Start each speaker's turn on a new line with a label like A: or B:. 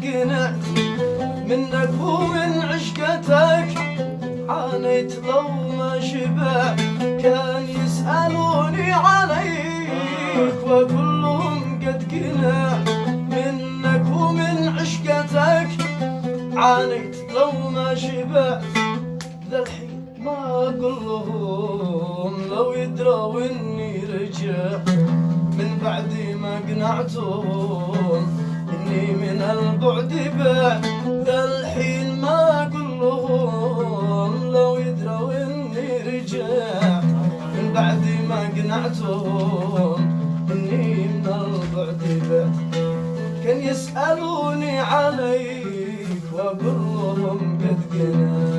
A: قنعت منك ومن عشقتك، عانيت لو ما شبعت. كان يسألوني عليك وكلهم قد قنع منك ومن عشقتك، عانيت لو ما شبعت. ذا الحين ما أقول لهم لو يدروا إني رجعت من بعد ما قنعتهم إني من البعد بعت. ذا الحين ما أقول لهم لو يدروا إني رجعت من بعد ما قنعتهم إني من البعد بعت. كان يسألوني عليك وأقول لهم قد قنعت.